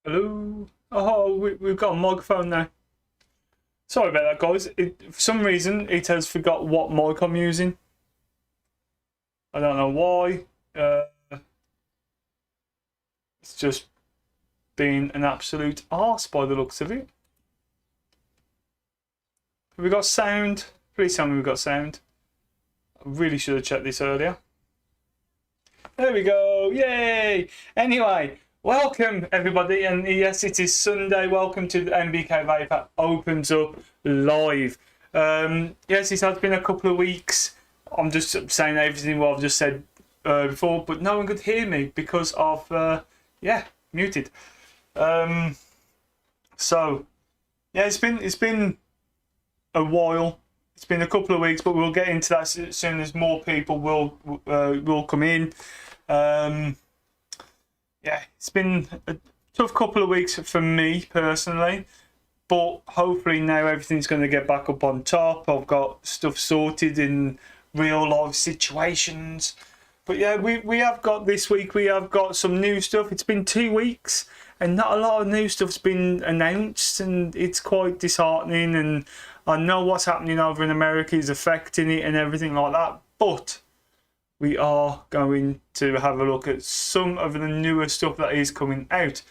Hello. Oh, we've got a microphone now. Sorry about that, guys. For some reason, it has forgot what mic I'm using. I don't know why. It's just been an absolute arse by the looks of it. Have we got sound? Please tell me we've got sound. I really should have checked this earlier. There we go. Yay! Anyway. Welcome everybody, and yes, it is Sunday. Welcome to the Mbkvaper Opens Up Live. Yes, it has been a couple of weeks. I'm just saying everything what I've just said before, but no one could hear me because of muted. So yeah, it's been a while. It's been a couple of weeks, but we'll get into that as soon as more people will come in. Yeah, it's been a tough couple of weeks for me personally, but hopefully now everything's going to get back up on top. I've got stuff sorted in real life situations. But yeah, we have got this week, we have got some new stuff. It's been 2 weeks and not a lot of new stuff's been announced, and it's quite disheartening, and I know what's happening over in America is affecting it and everything like that, but we are going to have a look at some of the newer stuff that is coming out.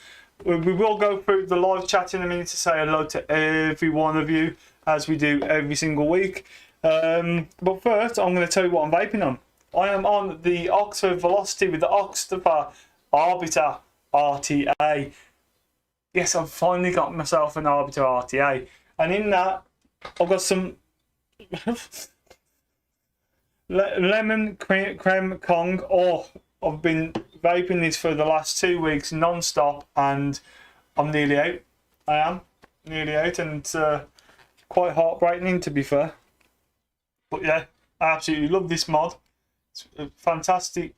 We will go through the live chat in a minute to say hello to every one of you, as we do every single week. But first, I'm going to tell you what I'm vaping on. I am on the Oxford Velocity with the Mbkvaper Arbiter RTA. Yes, I've finally got myself an Arbiter RTA. And in that, I've got some... lemon creme Kong. Oh, I've been vaping this for the last 2 weeks non-stop, and I'm nearly out. I am nearly out, and it's quite heartbreaking to be fair. But yeah, I absolutely love this mod. It's a fantastic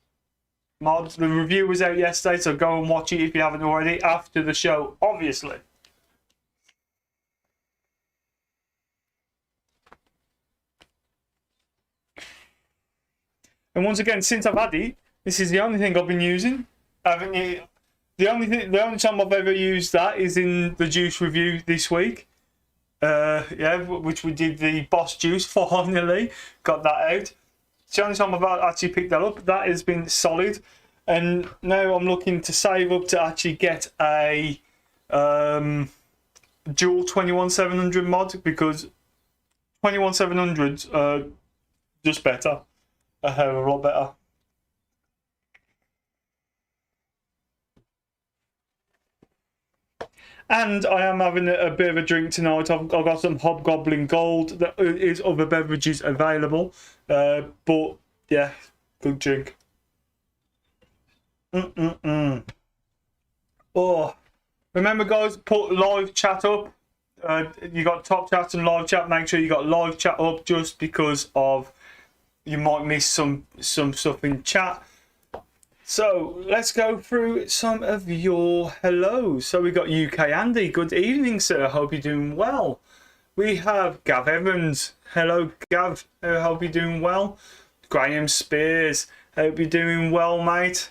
mod. The review was out yesterday, so go and watch it if you haven't already after the show, obviously. And once again, since I've had it, this is the only thing I've been using. Haven't you? The only time I've ever used that is in the juice review this week. Yeah, which we did the Boss Juice. Finally got that out. It's the only time I've actually picked that up. That has been solid, and now I'm looking to save up to actually get a dual 21700 mod, because 21700s are just better. A hell of a lot better. And I am having a bit of a drink tonight. I've got some Hobgoblin Gold. There is other beverages available. But yeah, good drink. Oh, remember guys, put live chat up. You got top chat and live chat. Make sure you got live chat up, just because of you might miss some stuff in chat. So let's go through some of your hellos. So we got UK Andy. Good evening, sir. Hope you're doing well. We have Gav Evans. Hello, Gav. Hope you're doing well. Graham Spears. Hope you're doing well, mate.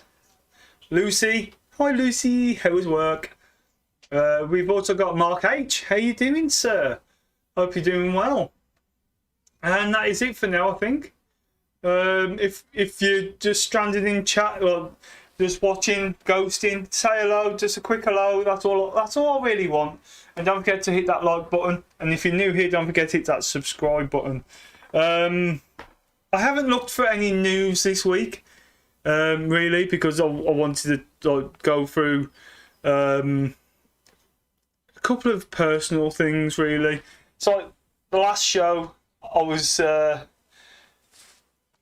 Lucy. Hi, Lucy. How's work? We've also got Mark H. How you doing, sir? Hope you're doing well. And that is it for now, I think. If you're just stranded in chat or just watching, ghosting, say hello, just a quick hello. That's all I really want. And don't forget to hit that like button. And if you're new here, don't forget to hit that subscribe button. I haven't looked for any news this week, really, because I wanted to go through a couple of personal things, really. So the last show, I was.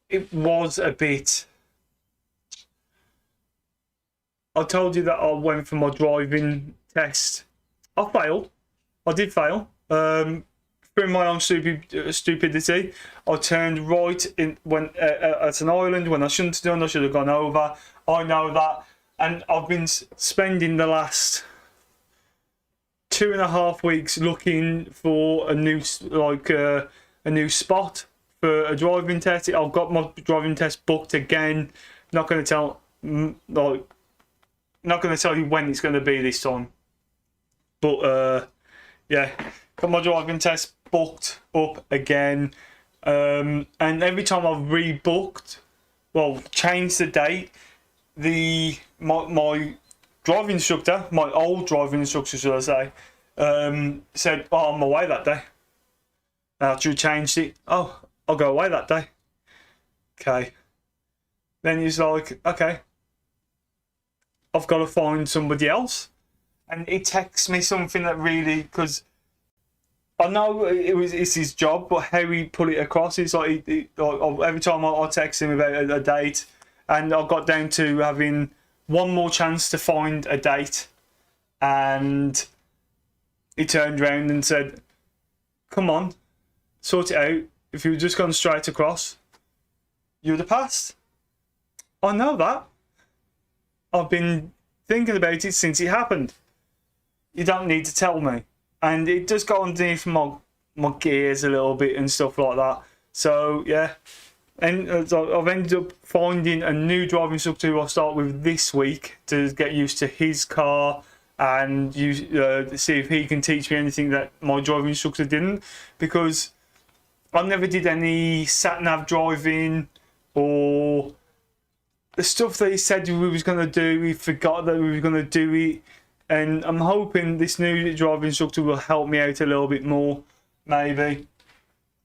It was a bit... I told you that I went for my driving test. I failed. I did fail. Through my own stupidity, I turned right in at an island when I shouldn't have done. I should have gone over. I know that. And I've been spending the last 2.5 weeks looking for a new spot for a driving test. I've got my driving test booked again. Not going to tell you when it's going to be this time. But yeah, got my driving test booked up again. And every time I've rebooked, well, changed the date, my driving instructor, my old driving instructor, should I say, said, "Oh, I'm away that day." After you changed it, "Oh, I'll go away that day." Okay. Then he's like, "Okay, I've got to find somebody else." And he texts me something that really, because I know it's his job, but how he put it across is like, every time I text him about a date, and I got down to having one more chance to find a date, and he turned around and said, "Come on, sort it out. If you had just gone straight across, you would have passed." I know that. I've been thinking about it since it happened. You don't need to tell me. And it does go underneath my gears a little bit and stuff like that. So, yeah. And I've ended up finding a new driving instructor who I'll start with this week to get used to his car and see if he can teach me anything that my driving instructor didn't. Because I never did any sat-nav driving or the stuff that he said we was going to do. He forgot that we were going to do it. And I'm hoping this new driving instructor will help me out a little bit more, maybe.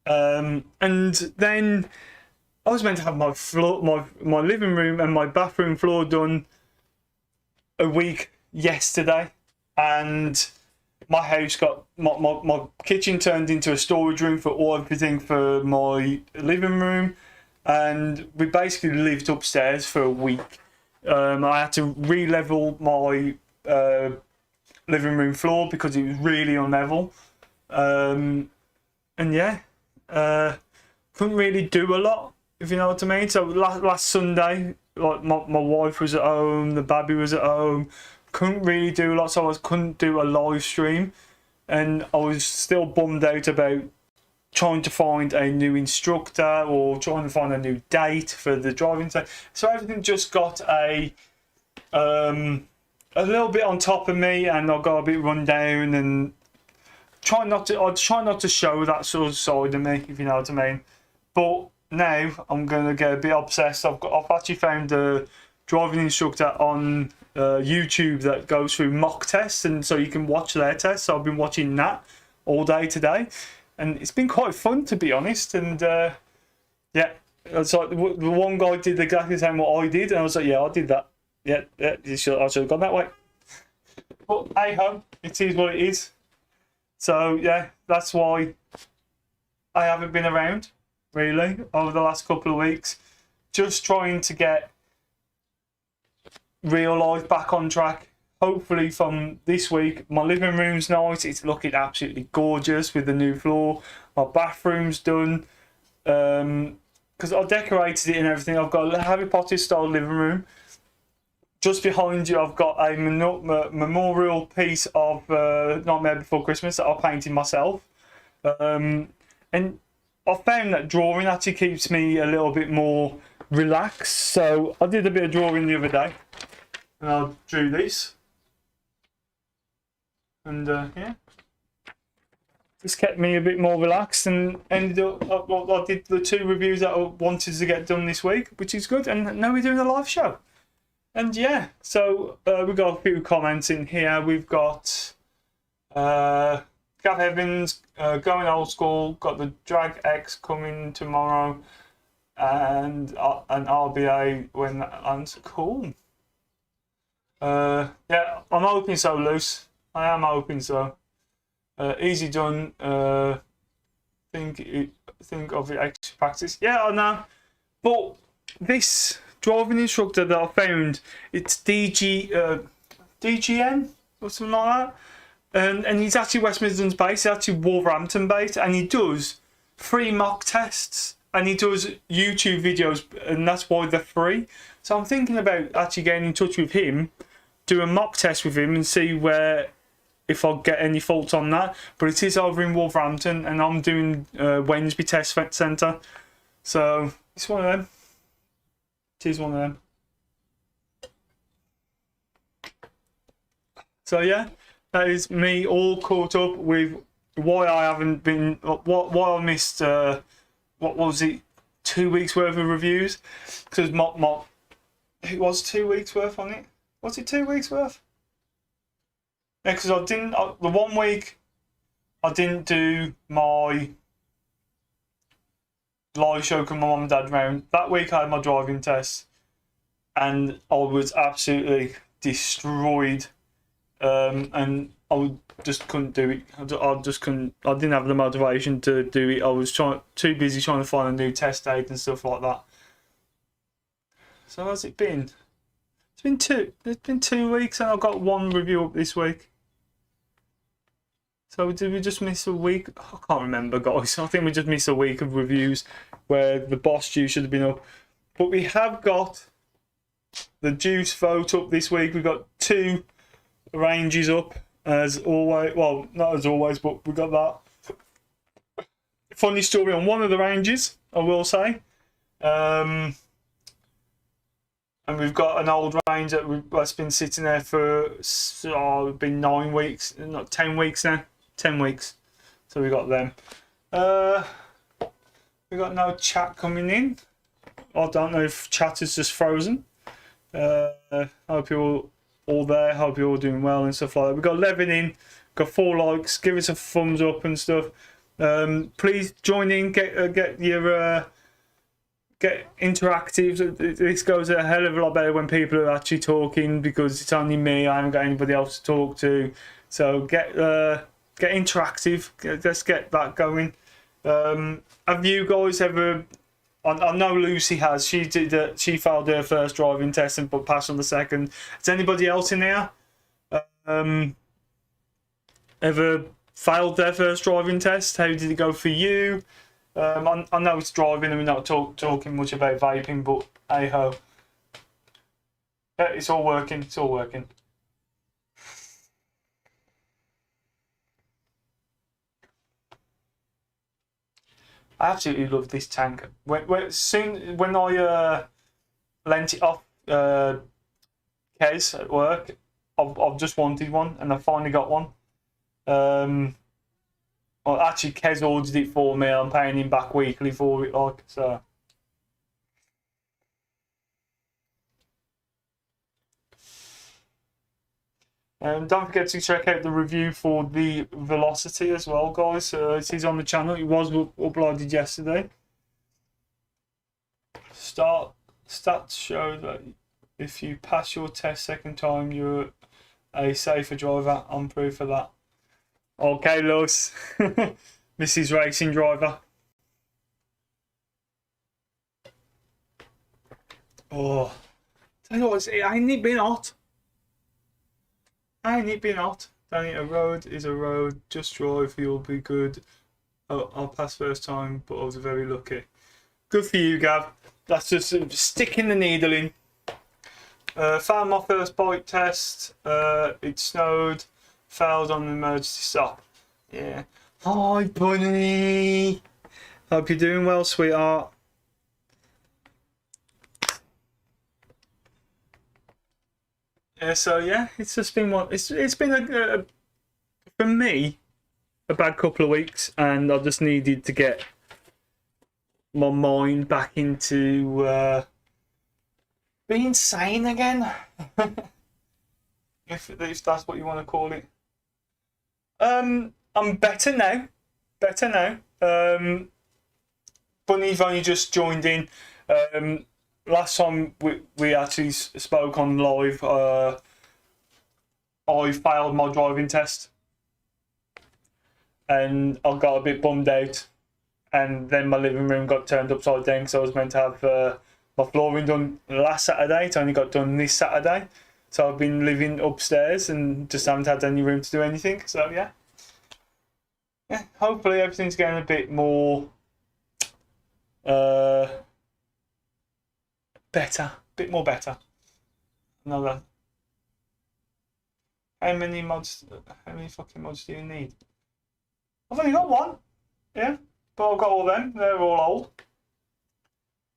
And then I was meant to have my floor, my living room and my bathroom floor done a week yesterday, and my house got my kitchen turned into a storage room for everything for my living room, and we basically lived upstairs for a week. I had to re-level my living room floor because it was really unlevel, and yeah, couldn't really do a lot, if you know what I mean. So last Sunday, like my wife was at home, the baby was at home, couldn't really do a lot, so I couldn't do a live stream, and I was still bummed out about trying to find a new instructor or trying to find a new date for the driving test. So everything just got a little bit on top of me, and I got a bit run down, and I try not to show that sort of side of me, if you know what I mean. But now I'm gonna get a bit obsessed. I've actually found a driving instructor on YouTube that goes through mock tests, and so you can watch their tests. So I've been watching that all day today, and it's been quite fun, to be honest. And yeah, it's like the one guy did exactly the same what I did, and I was like, yeah, I did that. Yeah, I should have gone that way. But hey ho, it is what it is. So yeah, that's why I haven't been around really over the last couple of weeks. Just trying to get real life back on track. Hopefully from this week, my living room's nice. It's looking absolutely gorgeous with the new floor. My bathroom's done. Because I decorated it and everything. I've got a Harry Potter style living room. Just behind you, I've got a memorial piece of Nightmare Before Christmas that I painted myself. And I found that drawing actually keeps me a little bit more relaxed. So I did a bit of drawing the other day, and I drew this. And yeah, just kept me a bit more relaxed, and ended up, I did the 2 reviews that I wanted to get done this week, which is good. And now we're doing a live show. And yeah, so we've got a few comments in here. We've got Gav Evans, going old school, got the Drag X coming tomorrow, and an RBA when that lands. Cool. Yeah, I'm hoping so, Luce. I am hoping so. Easy done. Think of it extra practice. Yeah, I know. But this driving instructor that I found, it's DGN or something like that, and he's actually West Midlands based. He's actually Wolverhampton based, and he does free mock tests, and he does YouTube videos, and that's why they're free. So I'm thinking about actually getting in touch with him, do a mock test with him, and see if I get any faults on that. But it is over in Wolverhampton, and I'm doing Wednesday Test Centre, so it's one of them. It is one of them. So yeah, that is me all caught up with why I haven't been, why I missed, what was it, 2 weeks worth of reviews? Because it was 2 weeks worth on it. Was it 2 weeks worth? Yeah, because I didn't, the 1 week I didn't do my live show because my mum and dad round. That week I had my driving test and I was absolutely destroyed. And I just couldn't do it. I just couldn't. I didn't have the motivation to do it. I was too busy trying to find a new test date and stuff like that. So how's it been? It's been 2 weeks, and I've got 1 review up this week. So did we just miss a week? I can't remember, guys. I think we just missed a week of reviews where the boss juice should have been up. But we have got the juice vote up this week. We've got 2 ranges up as always. Well, not as always, but we got that funny story on one of the ranges, I will say. And we've got an old range that's been sitting there for been 9 weeks, not 10 weeks now. 10 weeks. So we got them. We got no chat coming in. I don't know if chat is just frozen. Hope you're all there. Hope you're all doing well and stuff like that. We got 11 in. Got 4 likes. Give us a thumbs up and stuff. Please join in. Get your get interactive. This goes a hell of a lot better when people are actually talking because it's only me. I haven't got anybody else to talk to. So get interactive. Let's get that going. Have you guys ever? I know Lucy has. She did. She failed her first driving test and but passed on the second. Has anybody else in there ever failed their first driving test? How did it go for you? I know it's driving and we're not talking much about vaping, but hey ho. Yeah, it's all working. It's all working. I absolutely love this tank. When I lent it off Kez at work, I've just wanted one and I finally got one. Well, actually, Kez ordered it for me. I'm paying him back weekly for it, like so. Don't forget to check out the review for the Velocity as well, guys. It is on the channel. It was uploaded yesterday. Stats show that if you pass your test second time, you're a safer driver. I'm proof of that. Okay, Lewis. Mrs. Racing Driver. Oh, tell you what, ain't it been hot? Ain't it been hot? Danny, a road is a road. Just drive, you'll be good. Oh, I'll pass first time, but I was very lucky. Good for you, Gav. That's just sticking the needle in. Found my first bike test. It snowed. Failed on the emergency stop. Yeah. Hi, bunny. Hope you're doing well, sweetheart. Yeah, so yeah, it's just been one. It's been for me a bad couple of weeks, and I just needed to get my mind back into being sane again, if that's what you want to call it. I'm better now. Bunny's only just joined in. Last time we actually spoke on live, I failed my driving test and I got a bit bummed out, and then my living room got turned upside down because I was meant to have my flooring done last Saturday. It only got done this Saturday, so I've been living upstairs and just haven't had any room to do anything. So yeah, hopefully everything's getting a bit more better. Another. How many fucking mods do you need? I've only got one. Yeah, but I've got all them. They're all old.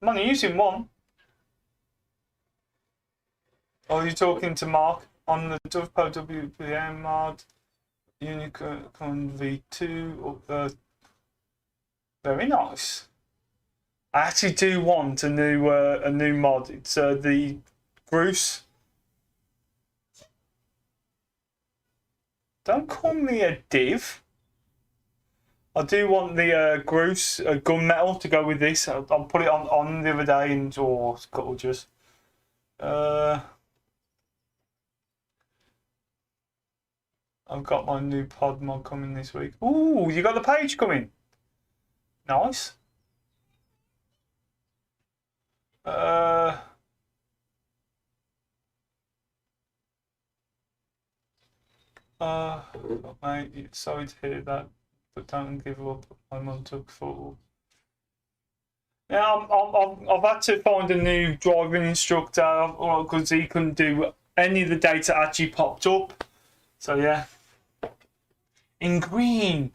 I'm only using one. Oh, you're talking to Mark on the DovePo WPM mod. Unicorn V2. Very nice. I actually do want a new mod. It's the Bruce. Don't call me a div. I do want the Bruce gunmetal to go with this. I'll put it on the other day and it's gorgeous. I've got my new pod mod coming this week. Ooh, you got the page coming. Nice. Mate, sorry to hear that, but don't give up. My mum took photo. Yeah, I've had to find a new driving instructor because he couldn't do any of the data actually popped up. So yeah. In green.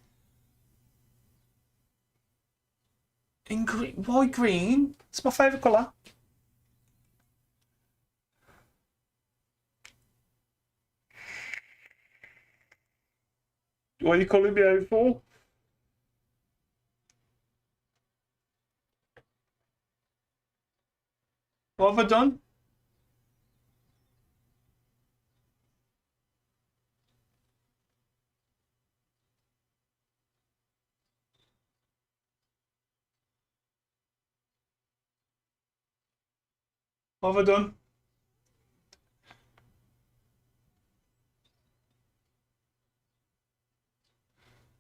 In green. Why green? It's my favourite colour. What are you calling me out for? What have I done? What have I done?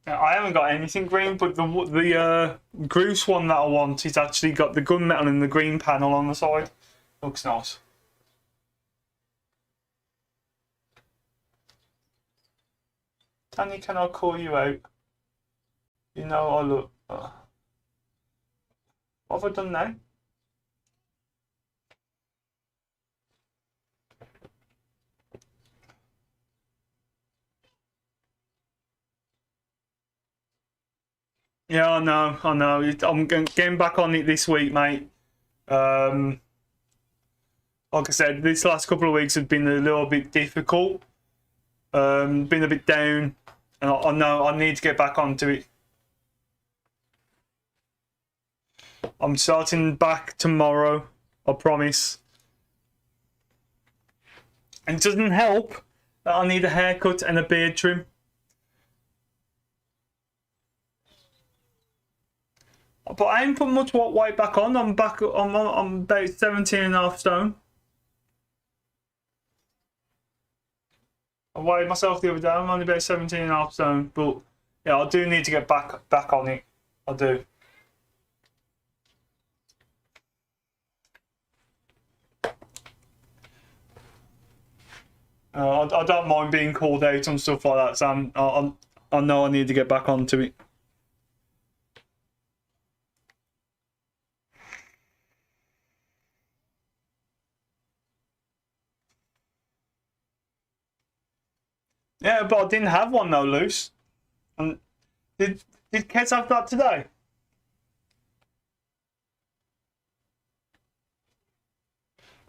I haven't got anything green, but the Groose one that I want is actually got the gunmetal and the green panel on the side. Looks nice. Tanya, can I call you out? You know I look. What have I done now? Yeah, I know. I'm getting back on it this week, mate. Like I said, this last couple of weeks have been a little bit difficult. Been a bit down, and I know I need to get back onto it. I'm starting back tomorrow, I promise. And it doesn't help that I need a haircut and a beard trim. But I ain't put much weight back on. I'm about 17 and a half stone. I weighed myself the other day. I'm only about 17 and a half stone. But yeah, I do need to get back on it. I do. I don't mind being called out and stuff like that. So I know I need to get back onto it. Yeah, but I didn't have one though loose. And did Kez have that today?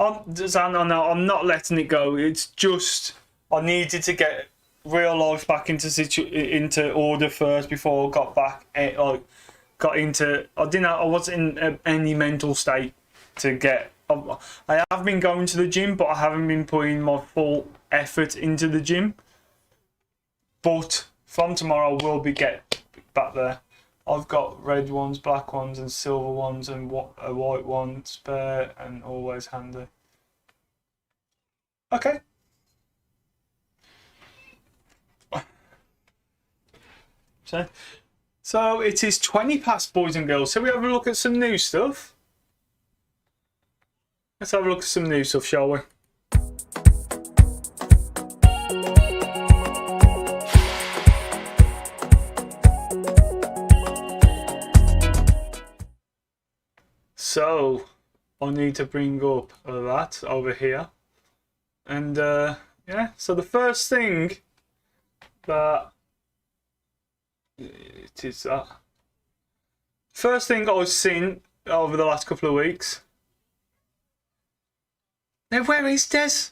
I'm not letting it go. It's just I needed to get real life back into order first before I got back. Got into. I wasn't in any mental state to get. I have been going to the gym, but I haven't been putting my full effort into the gym. But from tomorrow, I will get back there. I've got red ones, black ones, and silver ones, and a white one spare and always handy. Okay. So it is 20 past, boys and girls. So we have a look at some new stuff. Let's have a look at some new stuff, shall we? So I need to bring up that over here. And yeah, so the first thing that it is that first thing I've seen over the last couple of weeks. Now, where is Des?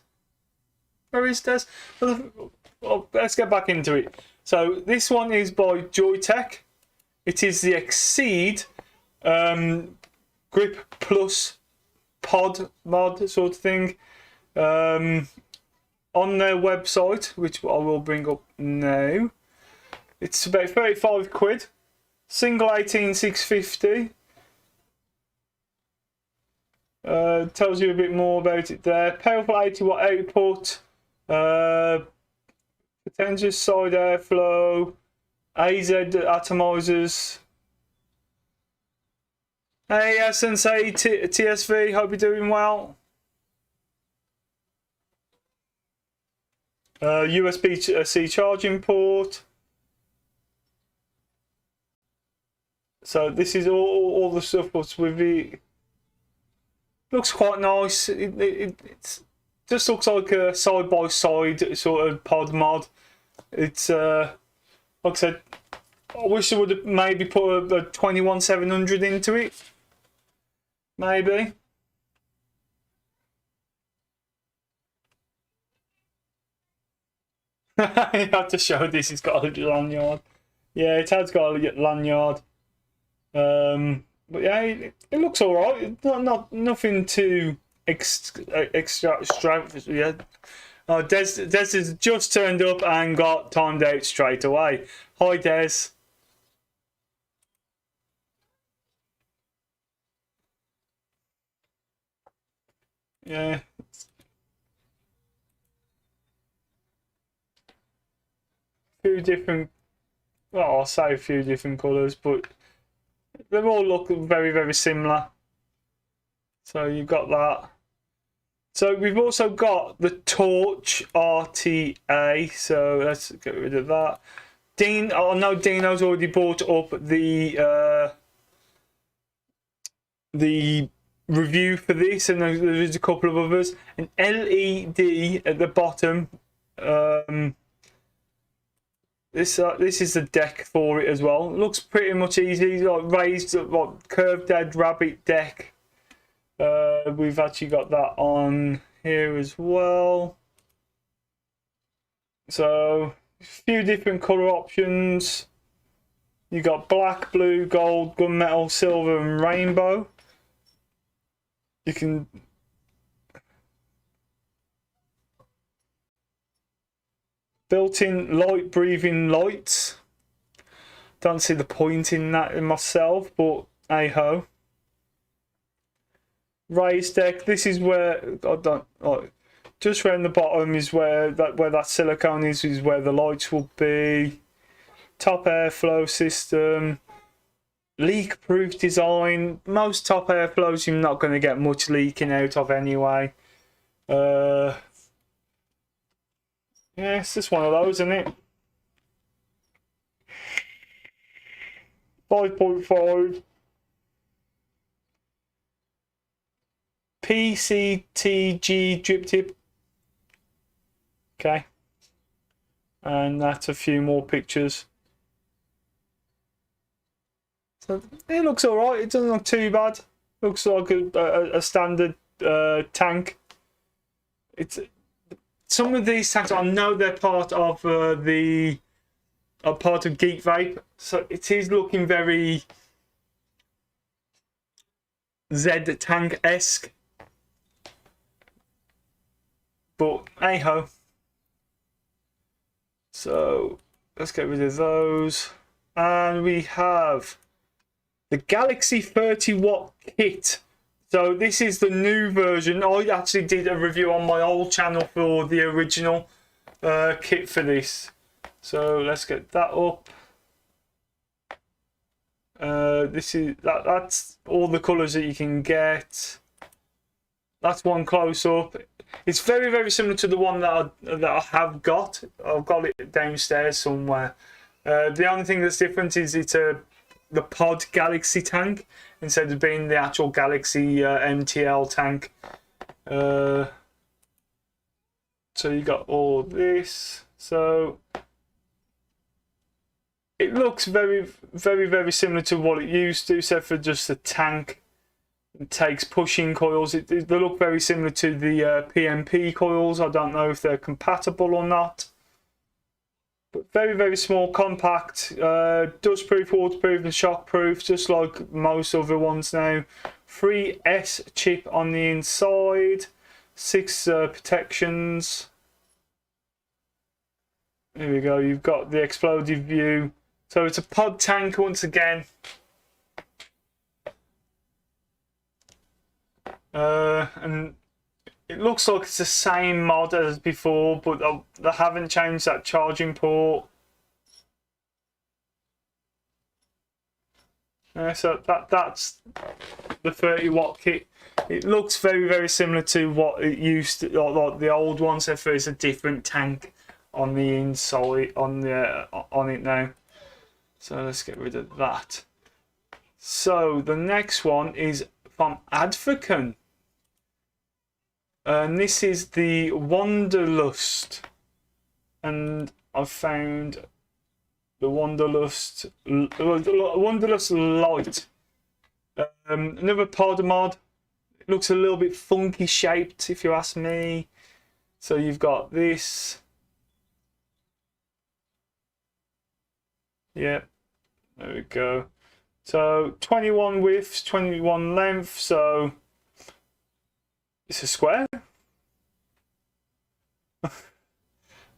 Where is Des? Well, let's get back into it. So this one is by Joytech. It is the Exceed Grip Plus Pod mod sort of thing. On their website, which I will bring up now, it's about 35 quid. Single 18650. Tells you a bit more about it there. Powerful 80 watt output. Potential side airflow. AZ atomizers. Hey, Sensei TSV, hope you're doing well. USB-C charging port. So this is all the stuff what's with it. Looks quite nice. It just looks like a side-by-side sort of pod mod. It's like I said, I wish I would have maybe put a 21700 into it. Maybe. You have to show this. It's got a lanyard. Yeah, it has got a lanyard. But yeah, it looks alright. Not nothing too extravagant. Yeah. Oh, Des has just turned up and got timed out straight away. Hi, Des. Yeah. Few different. Well, I'll say a few different colours, but they all look very, very similar. So you've got that. So we've also got the Torch RTA. So let's get rid of that. I know Dino's already brought up the review for this, and there's a couple of others. An LED at the bottom. This is the deck for it as well. It looks pretty much easy, like raised, like curved edge rabbit deck. We've actually got that on here as well. So a few different colour options. You got black, blue, gold, gunmetal, silver, and rainbow. You can built-in light breathing lights. Don't see the point in that in myself, but hey ho. Raised deck. This is where I don't like. Just around the bottom is where that silicone is where the lights will be. Top airflow system. Leak-proof design. Most top airflows you're not going to get much leaking out of anyway. Yeah, it's just one of those, isn't it? 5.5. PCTG drip tip. Okay. And that's a few more pictures. So it looks alright. It doesn't look too bad. Looks like a standard tank. It's some of these tanks. I know they're part of part of Mbkvaper, so it is looking very Z tank-esque. But hey ho. So let's get rid of those, and we have the Galaxy 30 watt kit. So this is the new version. I actually did a review on my old channel for the original kit for this. So let's get that up. This is that's all the colours that you can get. That's one close up. It's very, very similar to the one that I have got. I've got it downstairs somewhere. The only thing that's different is it's the Pod Galaxy tank instead of being the actual Galaxy MTL tank. So you got all this. So it looks very, very, very similar to what it used to, except for just a tank. It takes pushing coils. They look very similar to the PMP coils. I don't know if they're compatible or not. But very, very small, compact, dustproof, waterproof and shockproof, just like most other ones now. 3S chip on the inside, 6 protections. Here we go, you've got the explosive view. So it's a pod tank once again. And it looks like it's the same mod as before, but they haven't changed that charging port. So that's the 30-watt kit. It looks very, very similar to what it used to, like the old ones. If there's a different tank on the inside, on it now. So let's get rid of that. So the next one is from Advocan. And this is the Wanderlust. And I found the Wanderlust Light. Another powder mod. It looks a little bit funky shaped, if you ask me. So you've got this. Yeah, there we go. So 21 width, 21 length. So it's a square.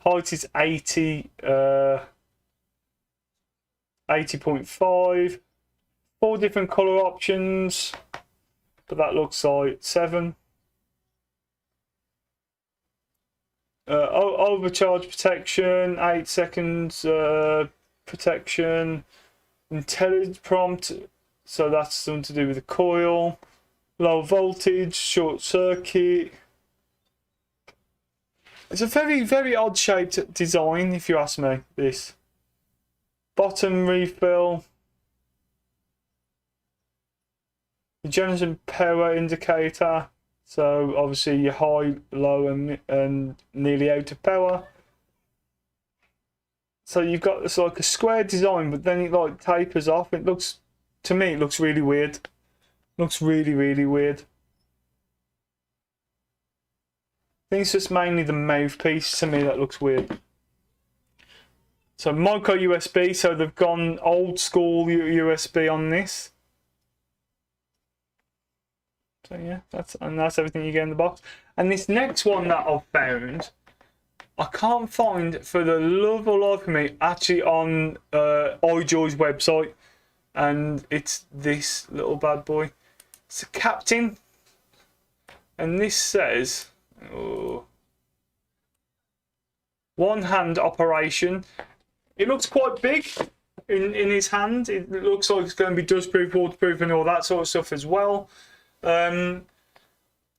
Height is 80.5. 4 different color options, but that looks like 7. Overcharge protection, 8 seconds protection. Intelligent prompt, so that's something to do with the coil. Low voltage, short circuit. It's a very, very odd shaped design, if you ask me, this. Bottom refill. Regeneration power indicator. So obviously your high, low and nearly out of power. So you've got this like a square design, but then it like tapers off. It looks, to me, it looks really weird. Looks really, really weird. I think it's just mainly the mouthpiece to me that looks weird. So micro USB, so they've gone old school USB on this. So yeah, that's everything you get in the box. And this next one that I've found, I can't find for the love or life of me actually on iJoy's website, and it's this little bad boy. It's a Captain, and this says, oh, one hand operation. It looks quite big in his hand. It looks like it's going to be dustproof, waterproof, and all that sort of stuff as well. I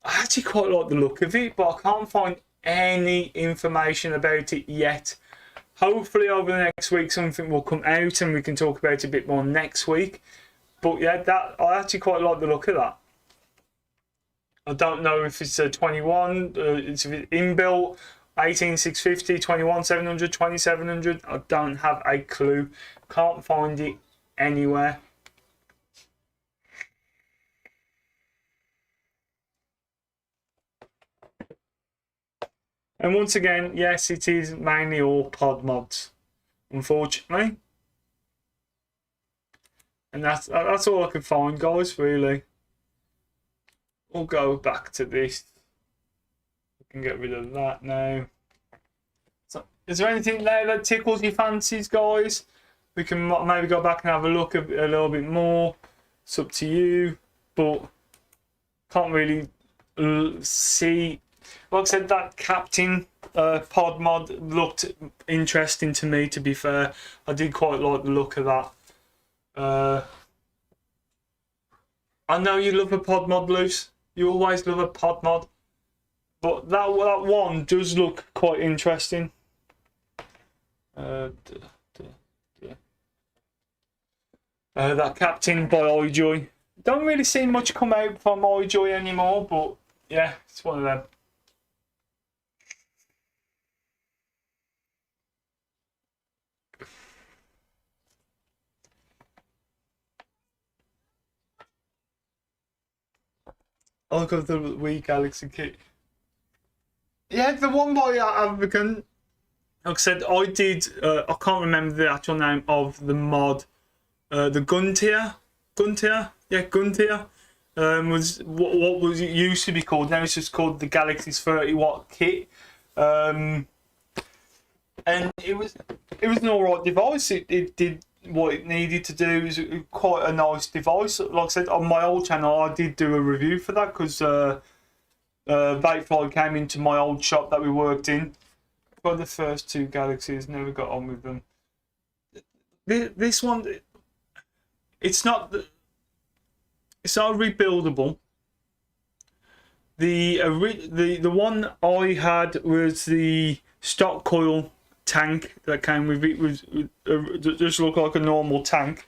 actually quite like the look of it, but I can't find any information about it yet. Hopefully over the next week something will come out and we can talk about it a bit more next week. But yeah, that I actually quite like the look of that. I don't know if it's a 21, it's inbuilt, 18650, 21700, 2700. I don't have a clue. Can't find it anywhere. And once again, yes, it is mainly all pod mods, unfortunately. And that's all I can find, guys, really. We'll go back to this. We can get rid of that now. So, is there anything there that tickles your fancies, guys? We can maybe go back and have a look a little bit more. It's up to you, but can't really see. Like I said, that Captain pod mod looked interesting to me, to be fair. I did quite like the look of that. I know you love a pod mod, Luce. You always love a pod mod. But that one does look quite interesting. That Captain by iJoy. Don't really see much come out from iJoy anymore, but yeah, it's one of them. I'll go to the Wii Galaxy kit. Yeah, the one by Advocan. like I said, I did. I can't remember the actual name of the mod. The Guntier, yeah, Guntier. Was what was it used to be called? Now it's just called the Galaxy's 30-watt kit. And it was an alright device. It did what it needed to do. It was quite a nice device. Like I said, on my old channel, I did do a review for that because Mbkvaper came into my old shop that we worked in. Got the first two Galaxies, never got on with them. This one, it's not rebuildable. The one I had was the stock coil tank that came with it. Was just looked like a normal tank.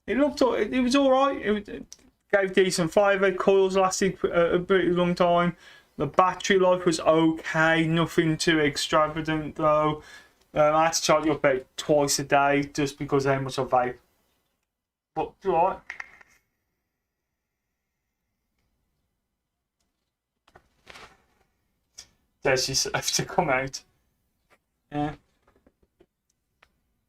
It was all right. It gave decent flavour. Coils lasted a pretty long time. The battery life was okay. Nothing too extravagant though. I had to charge it up about twice a day just because of how much I vape. But it's all right. There's yourself to come out. Yeah.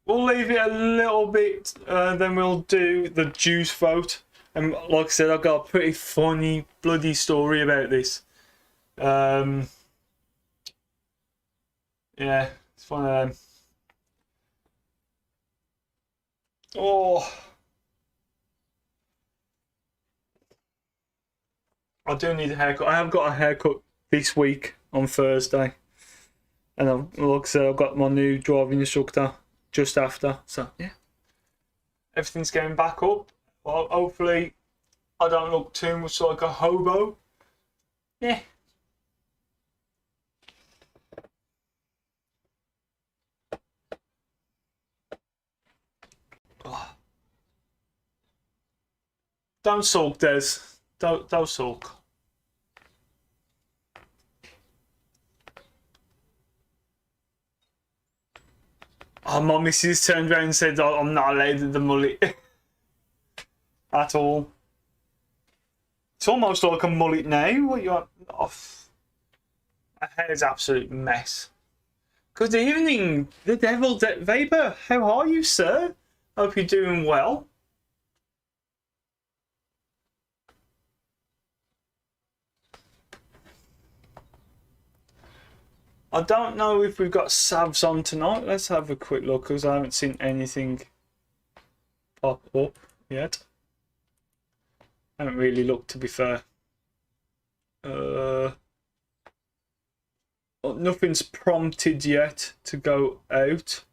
We'll leave it a little bit, then we'll do the juice vote. And like I said, I've got a pretty funny, bloody story about this. Yeah, it's one of them. Oh, I do need a haircut. I have got a haircut this week on Thursday. And like I said, I've got my new driving instructor just after. So, yeah. Everything's going back up. Well, hopefully, I don't look too much like a hobo. Yeah. Oh. Don't sulk, Des. Don't sulk. Oh, my missus turned around and said, oh, I'm not allowed the mullet. At all. It's almost like a mullet now. What you want? Oh, my hair's absolute mess. Good evening, the Devil Vapor. How are you, sir? Hope you're doing well. I don't know if we've got Savs on tonight. Let's have a quick look because I haven't seen anything pop up yet. I haven't really looked, to be fair. Nothing's prompted yet to go out.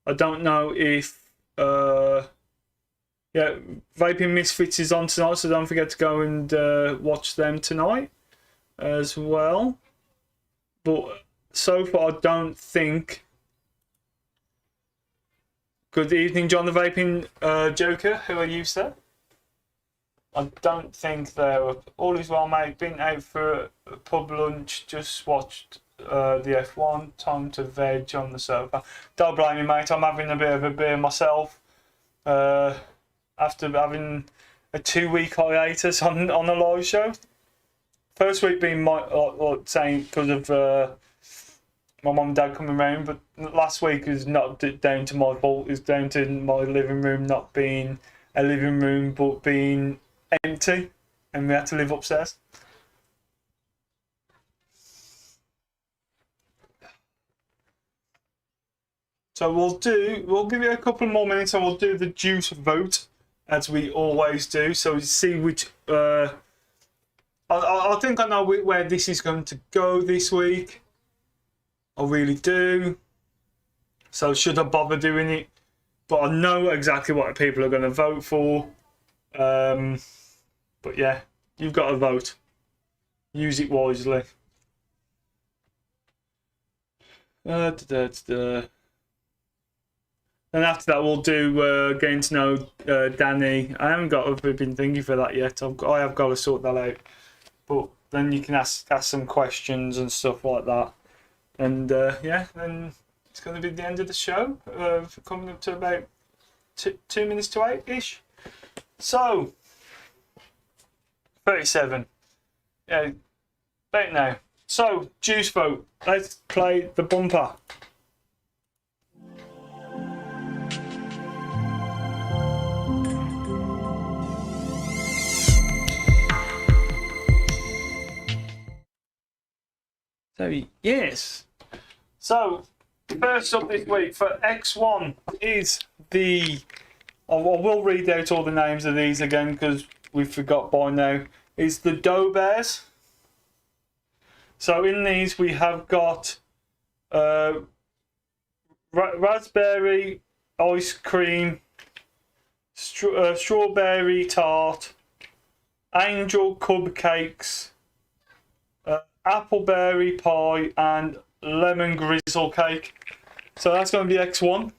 I don't know if yeah, Vaping Misfits is on tonight, so don't forget to go and watch them tonight as well. But so far, I don't think. Good evening, John the Vaping Joker. Who are you, sir? I don't think they're all is well, mate. Been out for a pub lunch, just watched the F1. Time to veg on the sofa. Don't blame me, mate. I'm having a bit of a beer myself. After having a 2-week hiatus on a live show. First week being like saying because of my mum and dad coming round, but last week is not down to my fault. It's down to my living room not being a living room but being empty, and we had to live upstairs. So we'll give it a couple more minutes and we'll do the juice vote as we always do. So we see which I think I know where this is going to go this week. I really do. So should I bother doing it? But I know exactly what people are going to vote for. But yeah, you've got to vote. Use it wisely. And after that, we'll do getting to know Danny. I haven't got a flipping thingy for that yet. I have got to sort that out. But then you can ask some questions and stuff like that. And yeah, then it's going to be the end of the show. Coming up to about 2 minutes to 8-ish. So, 37. Yeah, about now. So, juice vote. Let's play the bumper. So yes. So first up this week for X1 is the. I will read out all the names of these again because we forgot by now. Is the Dough Bears. So in these we have got raspberry ice cream, strawberry tart, angel cupcakes, appleberry pie, and lemon grizzle cake. So that's going to be X1.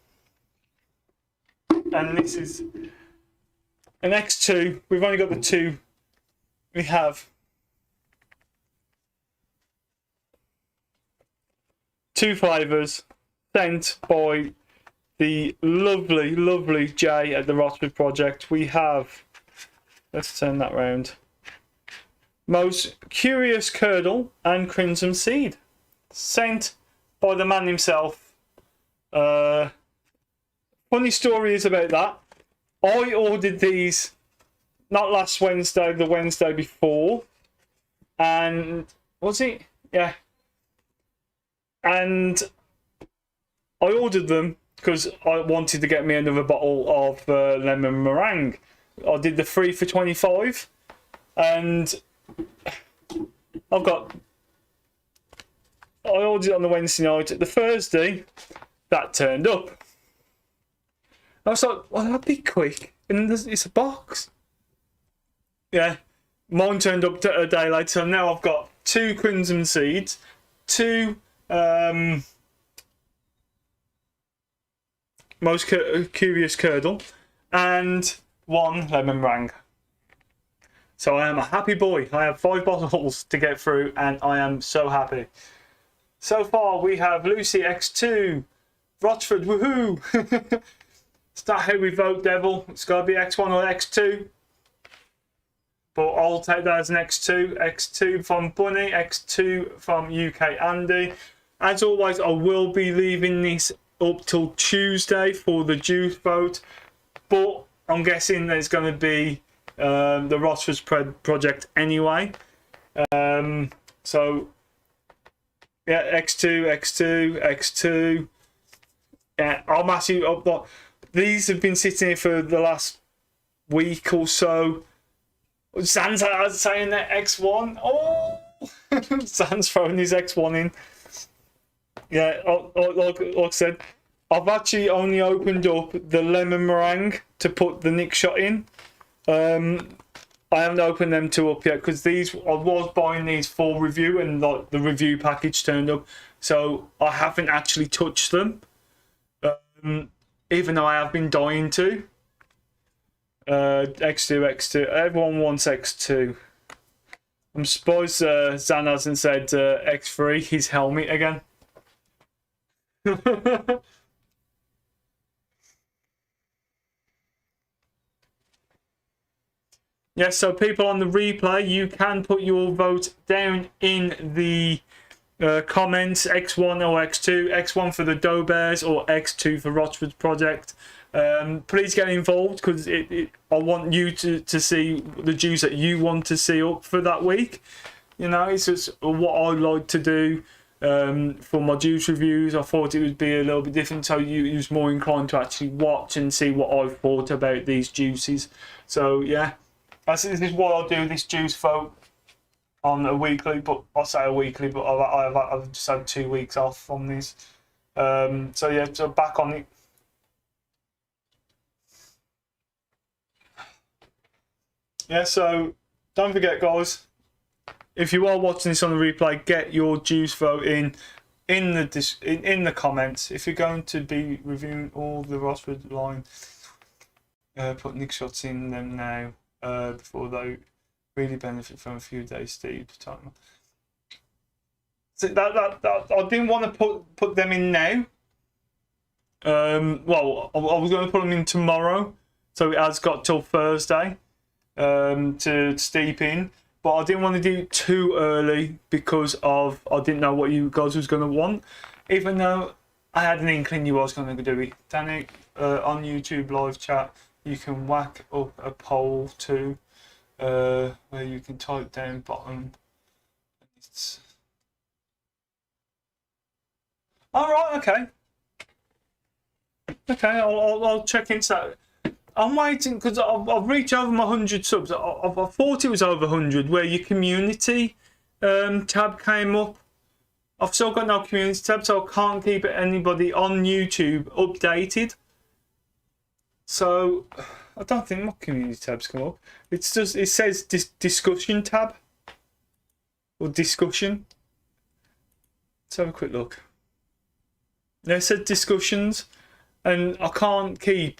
And this is an X2. We've only got the two. We have two flavours sent by the lovely, lovely Jay at the Rochford Project. We have, let's turn that round, Most Curious Curdle and Crimson Seed, sent by the man himself. Funny story is about that. I ordered these not last Wednesday, the Wednesday before, and was it? Yeah. And I ordered them because I wanted to get me another bottle of lemon meringue. I did the 3 for $25, and I ordered it on the Wednesday night. The Thursday, that turned up. I was like, well, that'd be quick. And it's a box. Yeah. Mine turned up a day later. So now I've got 2 Crimson Seeds, 2 Most Curious Curdle, and 1 lemon meringue. So I am a happy boy. I have 5 bottles to get through, and I am so happy. So far, we have Lucy X2, Rochford, woohoo! It's not how we vote, Devil. It's got to be X1 or X2. But I'll take that as an X2. X2 from Bunny, X2 from UK Andy. As always, I will be leaving this up till Tuesday for the juice vote. But I'm guessing there's going to be the Rochford Project anyway. So, yeah, X2, X2, X2. Yeah, I'm actually up. These have been sitting here for the last week or so. Zan's saying that X1. Oh, Zan's throwing his X1 in. Yeah, like I said, I've actually only opened up the lemon meringue to put the Nick shot in. I haven't opened them 2 up yet because these I was buying these for review and like the review package turned up, so I haven't actually touched them. Even though I have been dying to. X2. Everyone wants X2. I'm surprised Zan hasn't said X3, his helmet again. Yes, so people on the replay, you can put your vote down in the comments, X1 or X2, X1 for the Dough Bears or X2 for Rochford Project. Please get involved because I want you to see the juice that you want to see up for that week. You know, it's just what I like to do for my juice reviews. I thought it would be a little bit different, so you was more inclined to actually watch and see what I've thought about these juices. So yeah, this is why I'll do this juice vote on a weekly, but I'll say a weekly, but I've just had 2 weeks off from these. So yeah, so back on it. Yeah, so don't forget, guys, if you are watching this on the replay, get your juice vote in the comments. If you're going to be reviewing all the Rochford line, put Nick shots in them now before they really benefit from a few days steep time. So that I didn't want to put them in now. Well, I was going to put them in tomorrow, so it has got till Thursday to steep in. But I didn't want to do it too early because I didn't know what you guys was going to want. Even though I had an inkling you was going to do it. Danny, on YouTube live chat, you can whack up a poll too, where you can type down bottom. All right, okay. Okay, I'll check into that. I'm waiting because I've reached over my 100 subs. I thought it was over 100 where your community tab came up. I've still got no community tab, so I can't keep anybody on YouTube updated. So I don't think my community tab's come up. It's just, it says discussion tab or discussion. Let's have a quick look. It said discussions, and I can't keep.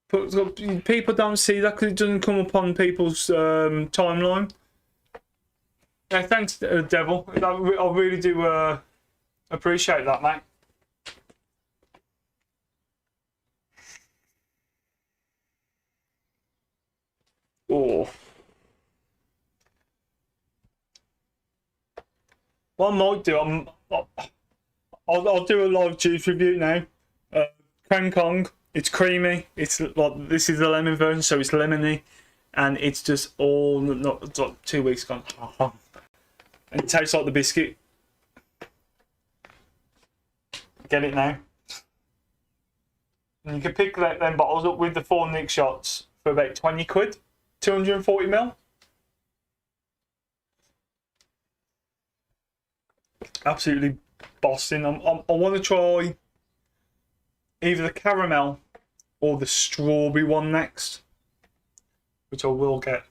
But people don't see that because it doesn't come up on people's timeline. Yeah, thanks, Devil. I really do appreciate that, mate. Oh. What I might do, I'll do a live juice review now. Kong Kong, it's creamy. It's like, this is the lemon version, so it's lemony, and it's just all not like 2 weeks gone. And it tastes like the biscuit. Get it now. And you can pick them bottles up with the 4 Nick shots for about 20 quid, 240ml. Absolutely bossing. I want to try either the caramel or the strawberry one next, which I will get.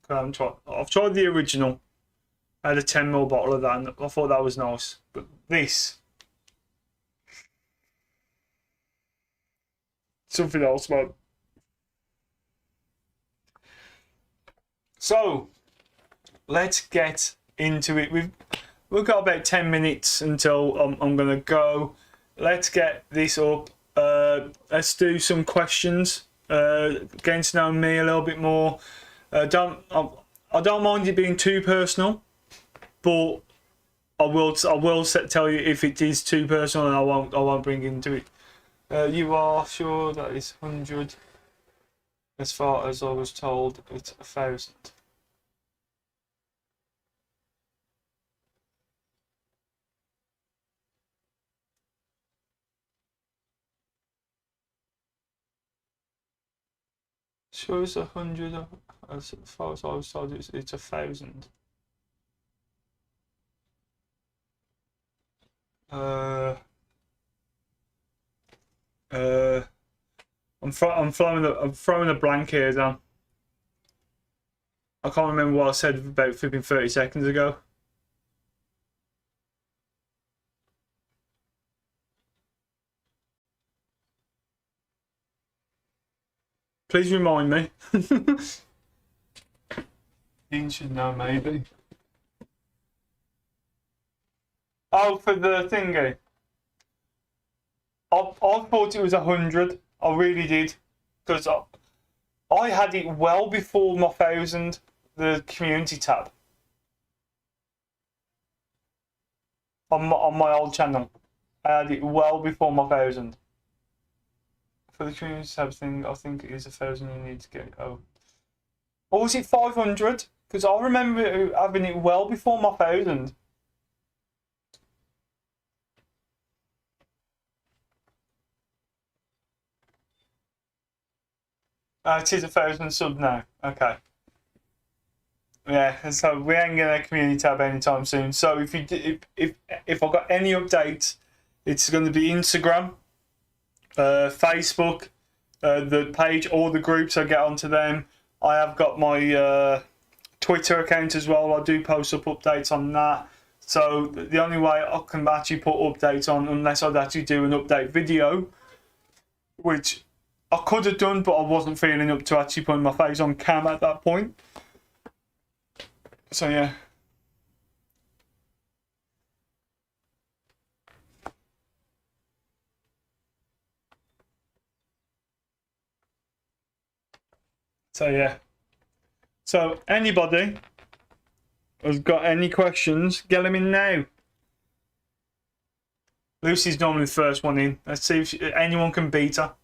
I've tried the original. I had a 10ml bottle of that, and I thought that was nice. But this, something else, man. So let's get into it. We've got about 10 minutes until I'm gonna go. Let's get this up. Let's do some questions. Getting to know me a little bit more. I don't mind it being too personal, but I will tell you if it is too personal, and I won't bring into it. You are sure that it's 100? As far as I was told, it's 1,000. Sure, it's 100. As far as I was told, it's 1,000. I'm throwing a blank here, Dan. I can't remember what I said about flipping 30 seconds ago. Please remind me. Dean should know, maybe. Oh, for the thingy. I thought it was 100. I really did, because I had it well before my 1,000. The community tab on my old channel. I had it well before my 1,000. For the community tab thing, I think it is 1,000 you need to get. Oh, or was it 500? Because I remember having it well before my 1,000. It is 1,000 sub now. Okay. Yeah, so we ain't gonna community tab anytime soon. So if I got any updates, it's going to be Instagram, Facebook, the page, or the groups. I get onto them. I have got my Twitter account as well. I do post up updates on that. So the only way I can actually put updates on, unless I'd actually do an update video, which I could have done, but I wasn't feeling up to actually putting my face on cam at that point. So yeah. So yeah. So anybody has got any questions, get them in now. Lucy's normally the first one in. Let's see if anyone can beat her.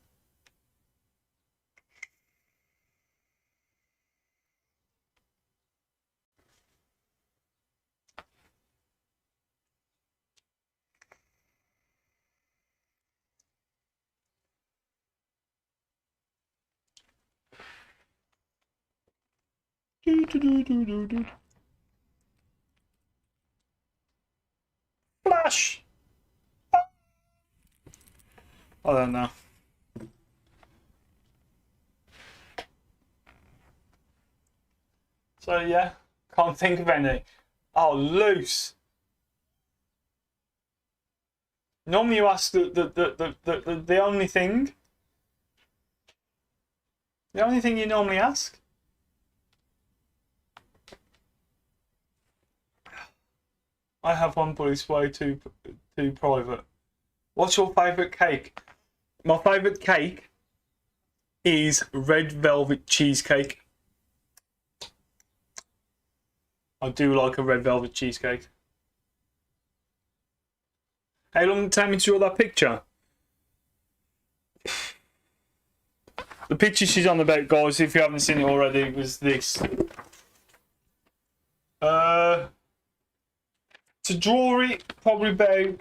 Flash. I don't know. So yeah, can't think of any. Oh, loose. Normally you ask the only thing. The only thing you normally ask. I have one, but it's way too private. What's your favourite cake? My favourite cake is red velvet cheesecake. I do like a red velvet cheesecake. How long did it take me to draw that picture? The picture she's on about, guys, if you haven't seen it already, was this. To draw it, probably about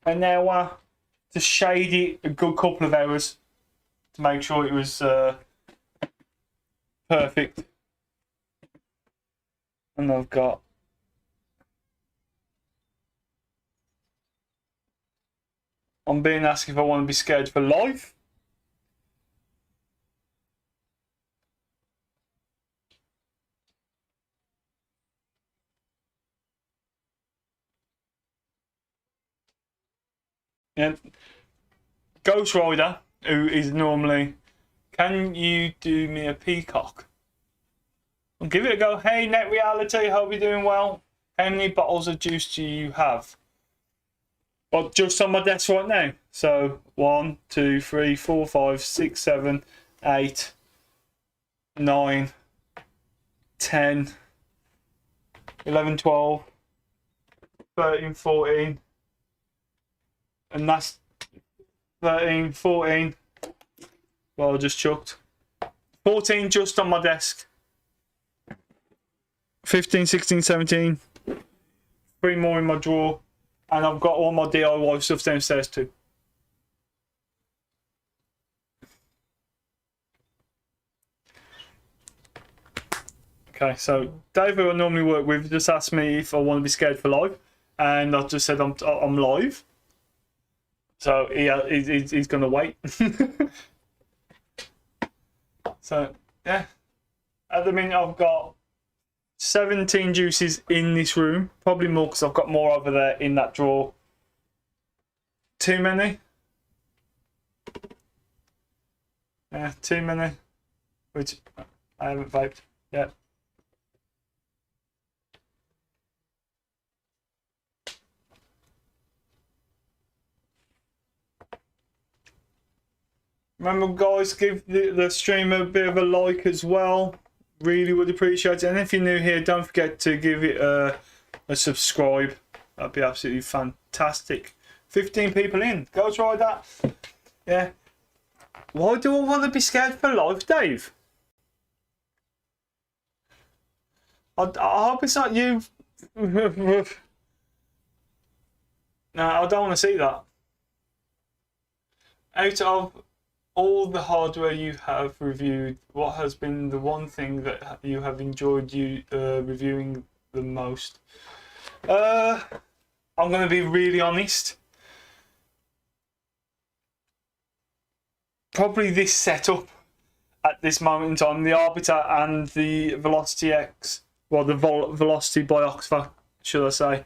an hour. To shade it, a good couple of hours. To make sure it was perfect. And I've got I'm being asked if I want to be scared for life. Yeah. Ghost Rider, who is normally, can you do me a peacock? I'll give it a go. Hey, Net Reality, hope you're doing well. How many bottles of juice do you have? Well, just on my desk right now. So 1, 2, 3, 4, 5, 6, 7, 8, 9, 10, 11, 12, 13, 14. And that's 13, 14. Well, I just chucked. 14 just on my desk. 15, 16, 17. 3 more in my drawer. And I've got all my DIY stuff downstairs too. Okay, so Dave, who I normally work with, just asked me if I want to be scared for life. And I just said I'm live. So he's going to wait. So, yeah. At the minute, I've got 17 juices in this room. Probably more because I've got more over there in that drawer. Too many? Yeah, too many. Which I haven't vaped yet. Remember, guys, give the stream a bit of a like as well. Really would appreciate it. And if you're new here, don't forget to give it a subscribe. That'd be absolutely fantastic. 15 people in. Go try that. Yeah. Why do I want to be scared for life, Dave? I hope it's not you. No, I don't want to see that. Out of all the hardware you have reviewed, what has been the one thing that you have enjoyed reviewing the most? I'm going to be really honest. Probably this setup at this moment in time, the Arbiter and the Velocity X, well, the Velocity by Oxford, should I say.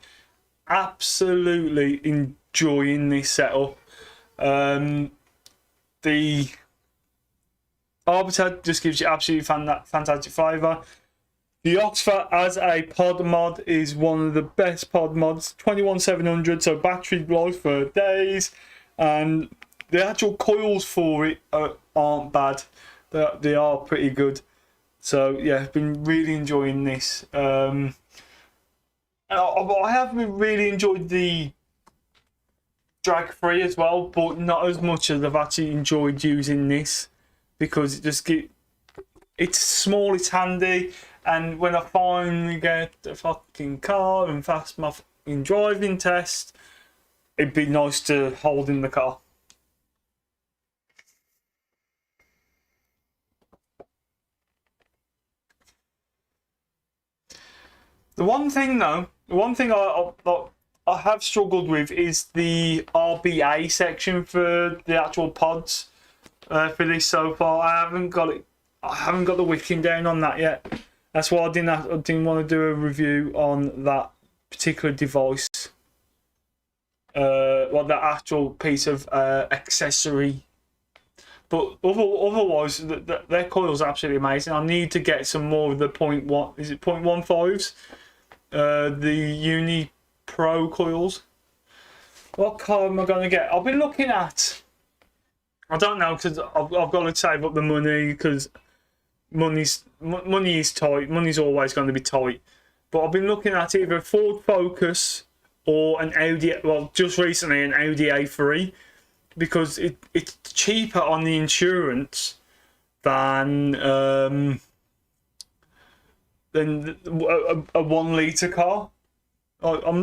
Absolutely enjoying this setup. The Arbiter just gives you absolutely fantastic flavour. The Oxford as a pod mod is one of the best pod mods. 21700, so battery life for days, and the actual coils for it aren't bad. They are pretty good. So yeah, I've been really enjoying this. I have really enjoyed the drag free as well, but not as much as I've actually enjoyed using this, because it just it's small, it's handy, and when I finally get a fucking car and pass my fucking driving test, it'd be nice to hold in the car. The one thing though, the one thing I have struggled with is the RBA section for the actual pods for this so far. I haven't got it. I haven't got the wicking down on that yet. That's why I didn't want to do a review on that particular device. Well, the actual piece of accessory. But otherwise, their coil's absolutely amazing. I need to get some more of the 0.15s? The Uni Pro coils. What car am I going to get? I've been looking at... I don't know, because I've got to save up the money, because money is tight. Money's always going to be tight. But I've been looking at either a Ford Focus or an Audi... Well, just recently, an Audi A3. Because it's cheaper on the insurance than a 1 litre car. I'm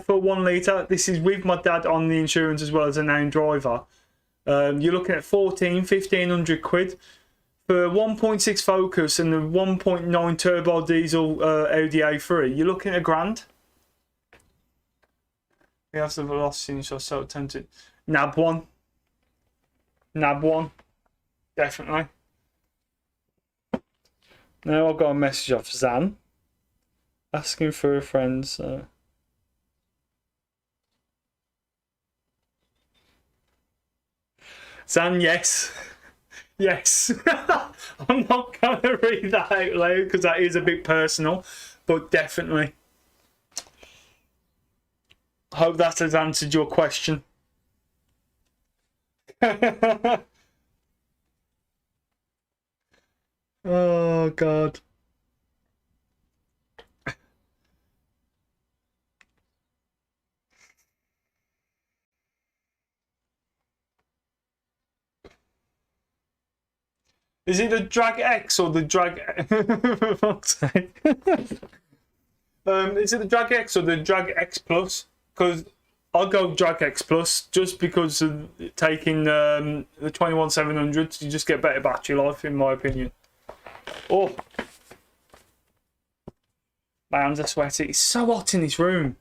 for 1 litre. This is with my dad on the insurance as well as a named driver. You're looking at 1,500 quid for 1.6 Focus and the 1.9 turbo diesel Audi A3. You're looking at £1,000. We have the velocity, so tempted. Nab one, definitely. Now I've got a message off Zan asking for a friend. So. Zan, yes, yes. I'm not going to read that out loud because that is a bit personal, but definitely. Hope that has answered your question. Oh God. Is it the Drag X or the Drag? For fuck's sake. Is it the Drag X or the Drag X Plus? Because I'll go Drag X Plus just because of taking the 21700s. You just get better battery life, in my opinion. Oh, my hands are sweaty. It's so hot in this room.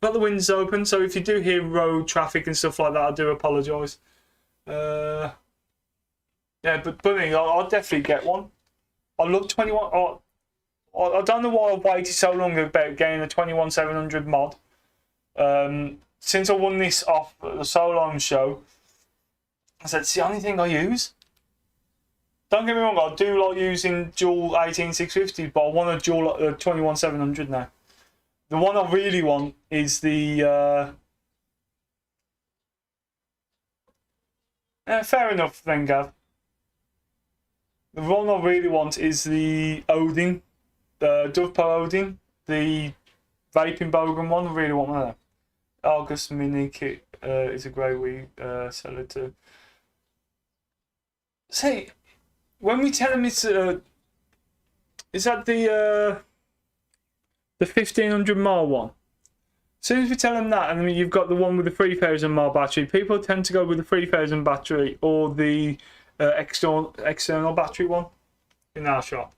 Got the windows open, so if you do hear road traffic and stuff like that, I do apologise. Yeah, but Bunny, I'll definitely get one. I love 21. I don't know why I've waited so long about getting a 21700 mod. Since I won this off the Solon show, I said it's the only thing I use. Don't get me wrong, I do like using dual 18650, but I want a dual 21700 now. The one I really want is the fair enough then, Gav. The one I really want is the Odin, the Dovpo Odin, the vaping bogan one. I really want one of them. Argus Mini Kit is a great wee seller too. Say, when we tell them it's is that the 1500 mAh one? As soon as we tell them that, and then you've got the one with the 3000 mAh battery, people tend to go with the 3000 battery or the external battery one in our shop.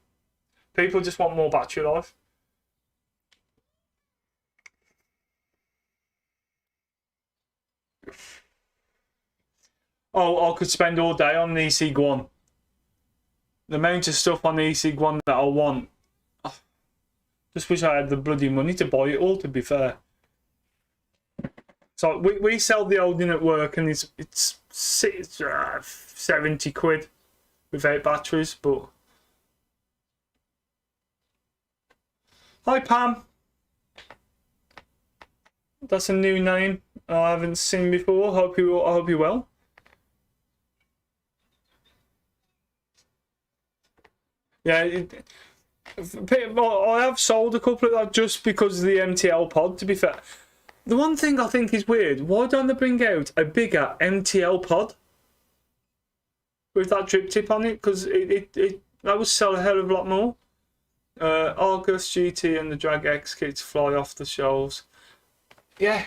People just want more battery life. Oh, I could spend all day on the EC1. The amount of stuff on the EC1 that I want. Just wish I had the bloody money to buy it all, to be fair. So we sell the Odin at work and it's 70 quid without batteries, but... Hi Pam. That's a new name I haven't seen before. I hope you're well. Yeah, I have sold a couple of that just because of the MTL pod, to be fair. The one thing I think is weird, why don't they bring out a bigger MTL pod with that drip tip on it? Because that would sell a hell of a lot more. Argus GT and the Drag X kits fly off the shelves. Yeah,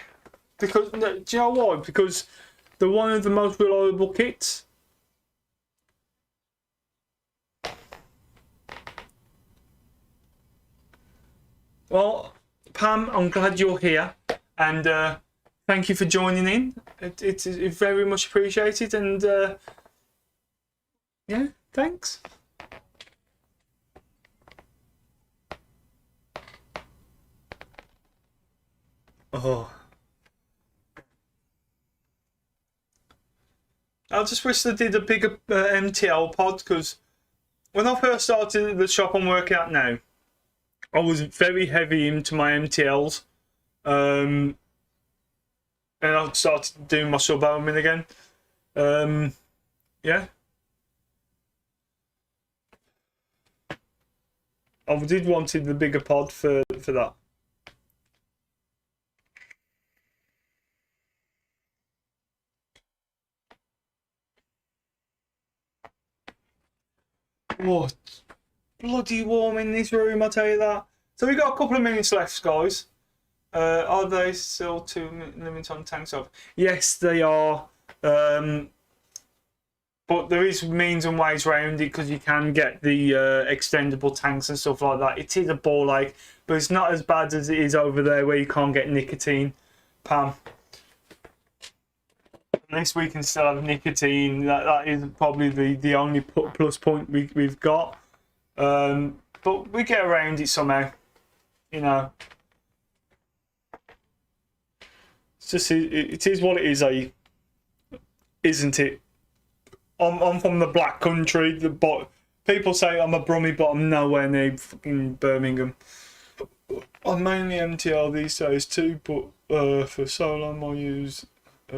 because do you know why? Because they're one of the most reliable kits. Well, Pam, I'm glad you're here, and thank you for joining in. It's very much appreciated, and yeah, thanks. Oh, I just wish they did a bigger MTL pod, because when I first started the shop I'm working at now, I was very heavy into my MTLs, and I started doing my sub homing again. Yeah, I did wanted the bigger pod for that. What? Bloody warm in this room, I tell you that. So we've got a couple of minutes left, guys. Are they still 2 limits on tanks off? Yes, they are. But there is means and ways around it, because you can get the extendable tanks and stuff like that. It is a ball ache, but it's not as bad as it is over there where you can't get nicotine, Pam. At least we can still have nicotine. That is probably the only plus point we've got. But we get around it somehow, you know. It's just it is what it is, isn't it? I'm from the black country. People say I'm a Brummie, but I'm nowhere near fucking Birmingham. I'm mainly MTL these days too, but for solo I'll use.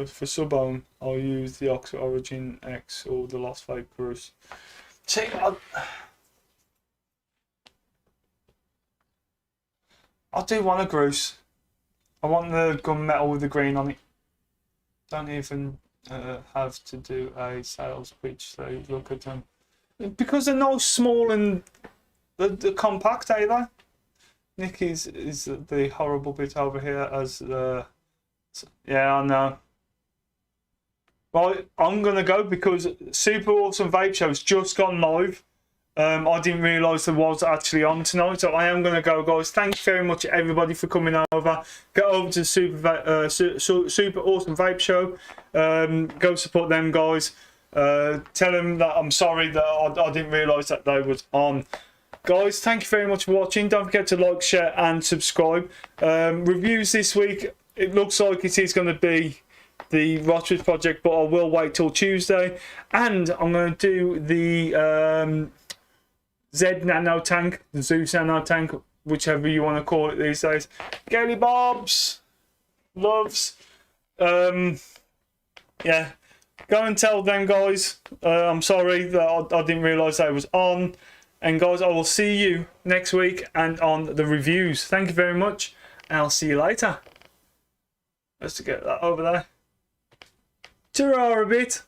For sub-ohm, I'll use the Oxford Origin X or the Lost Vaporous. See, I do want a Groose. I want the gunmetal with the green on it. Don't even have to do a sales pitch, so look at them. Because they're not small and they're compact either. Nick is the horrible bit over here as yeah, I know. Well, I'm going to go because Super Awesome Vape Show's just gone live. I didn't realise there was actually on tonight, so I am going to go, guys. Thank you very much, everybody, for coming over. Go over to Super Awesome Vape Show. Go support them, guys. Tell them that I'm sorry that I didn't realise that they was on. Guys, thank you very much for watching. Don't forget to like, share, and subscribe. Reviews this week, it looks like it is going to be the Rochford project, but I will wait till Tuesday, and I'm going to do the Z Nano Tank, the Zeus Nano Tank, whichever you want to call it these days. Gaily Bobs, loves, yeah, go and tell them, guys. I'm sorry that I didn't realise I was on, and guys, I will see you next week and on the reviews. Thank you very much, and I'll see you later. Let's get that over there. Ta-ra a bit.